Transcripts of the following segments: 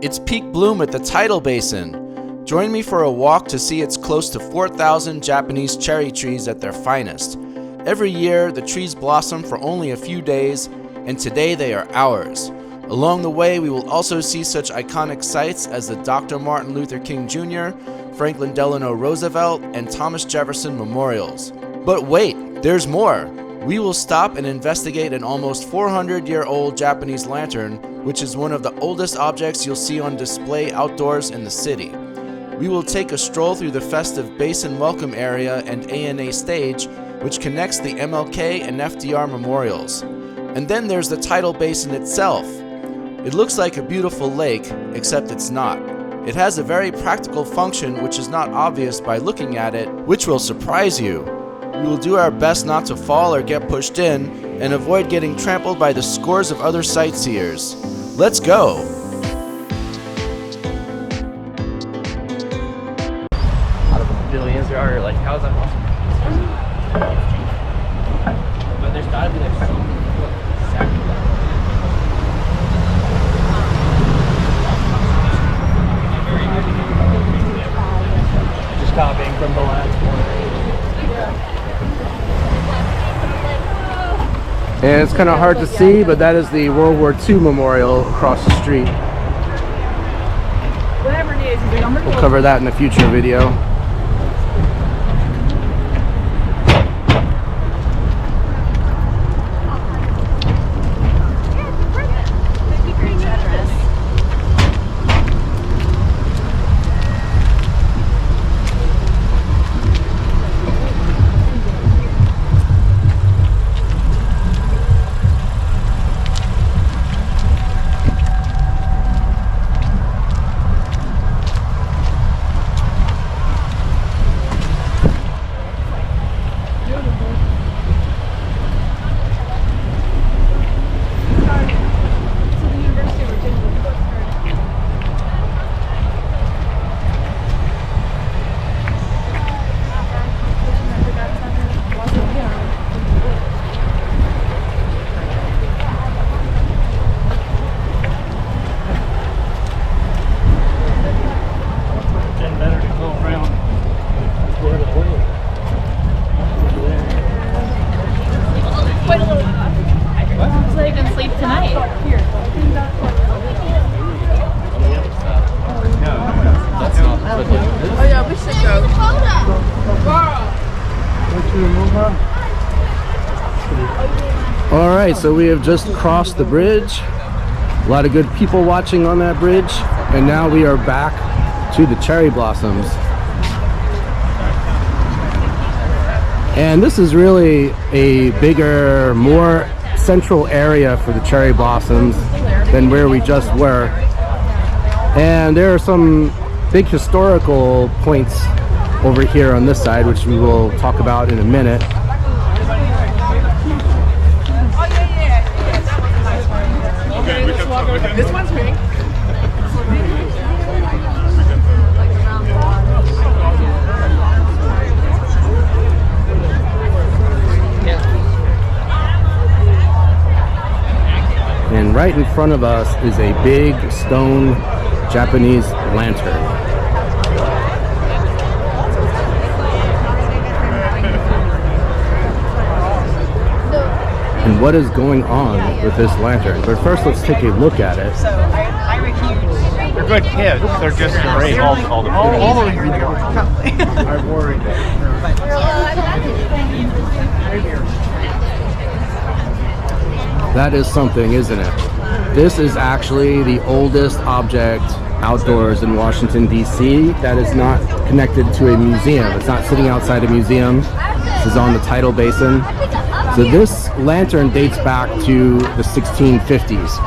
It's peak bloom at the Tidal Basin. Join me for a walk to see its close to 4,000 Japanese cherry trees at their finest. Every year, the trees blossom for only a few days, and today they are ours. Along the way, we will also see such iconic sites as the Dr. Martin Luther King Jr., Franklin Delano Roosevelt, and Thomas Jefferson memorials. But wait, there's more! We will stop and investigate an almost 400-year-old Japanese lantern, which is one of the oldest objects you'll see on display outdoors in the city. We will take a stroll through the festive Basin welcome area and ANA stage, which connects the MLK and FDR memorials. And then there's the Tidal Basin itself. It looks like a beautiful lake, except it's not. It has a very practical function which is not obvious by looking at it, which will surprise you. We will do our best not to fall or get pushed in, and avoid getting trampled by the scores of other sightseers. Let's go! Out of the billions there are, like, how is that possible? But there's gotta be like some exactly that. Just copying from the last one. And it's kind of hard to see, but that is the World War II memorial across the street. Whatever it is, We'll cover that in a future video. Alright, so we have just crossed the bridge. A lot of good people watching on that bridge. And now we are back to the cherry blossoms. And this is really a bigger, more central area for the cherry blossoms than where we just were. And there are some big historical points over here on this side, which we will talk about in a minute. This one's pink. And right in front of us is a big stone Japanese lantern. And what is going on with this lantern? But first, let's take a look at it. They're good kids. They're just great. All of them. I worried. That is something, isn't it? This is actually the oldest object outdoors in Washington, D.C. that is not connected to a museum. It's not sitting outside a museum. This is on the Tidal Basin. So this lantern dates back to the 1650s.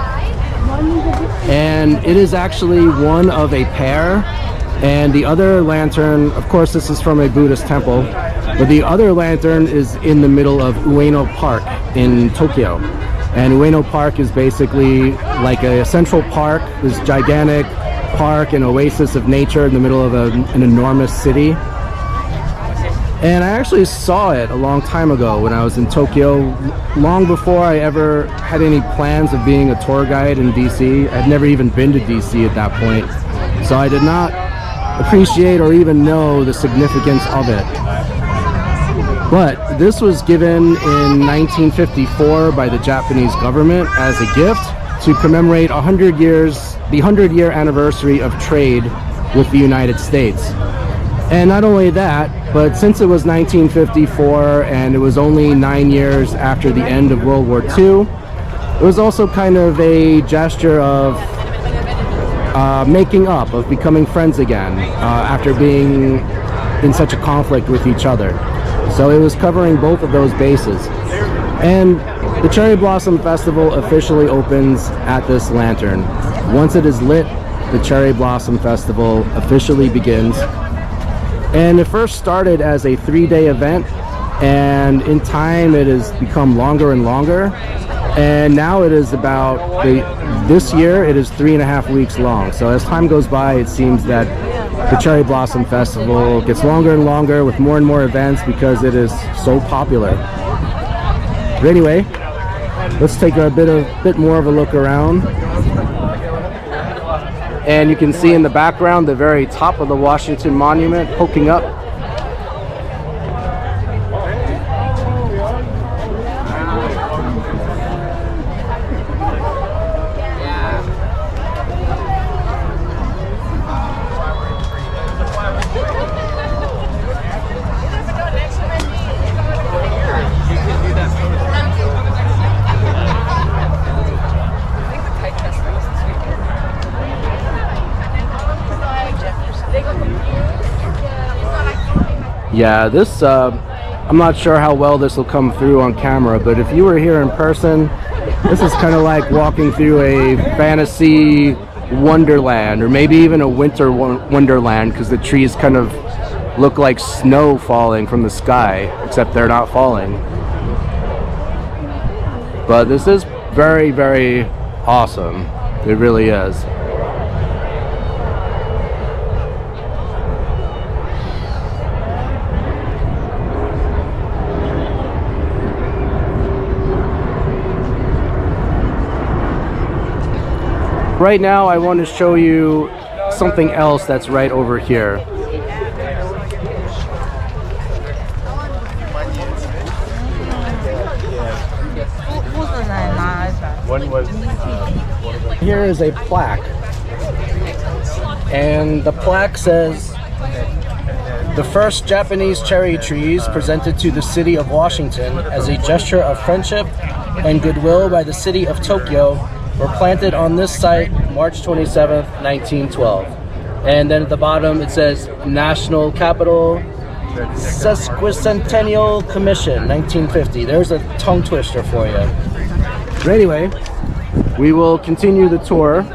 And it is actually one of a pair. And the other lantern, of course, this is from a Buddhist temple, but the other lantern is in the middle of Ueno Park in Tokyo. And Ueno Park is basically like a central park, this gigantic park, an oasis of nature in the middle of an enormous city. And I actually saw it a long time ago when I was in Tokyo, long before I ever had any plans of being a tour guide in DC. I'd never even been to DC at that point, so I did not appreciate or even know the significance of it. But this was given in 1954 by the Japanese government as a gift to commemorate the 100-year anniversary of trade with the United States. And not only that, but since it was 1954 and it was only 9 years after the end of World War II, it was also kind of a gesture of making up, of becoming friends again after being in such a conflict with each other. So it was covering both of those bases. And the Cherry Blossom Festival officially opens at this lantern. Once it is lit, the Cherry Blossom Festival officially begins. And it first started as a 3-day event, and in time it has become longer and longer. And now it is about, this year it is 3.5 weeks long. So as time goes by, it seems that the Cherry Blossom Festival gets longer and longer with more and more events because it is so popular. But anyway, let's take a bit more of a look around. And you can see in the background the very top of the Washington Monument poking up. Yeah, this, I'm not sure how well this will come through on camera, but if you were here in person, this is kind of like walking through a fantasy wonderland, or maybe even a winter wonderland, because the trees kind of look like snow falling from the sky, except they're not falling. But this is very, very awesome. It really is. Right now I want to show you something else that's right over here. Here is a plaque, and the plaque says, "The first Japanese cherry trees presented to the city of Washington as a gesture of friendship and goodwill by the city of Tokyo were planted on this site March 27th, 1912. And then at the bottom it says National Capital Sesquicentennial Commission, 1950. There's a tongue twister for you. But anyway, we will continue the tour.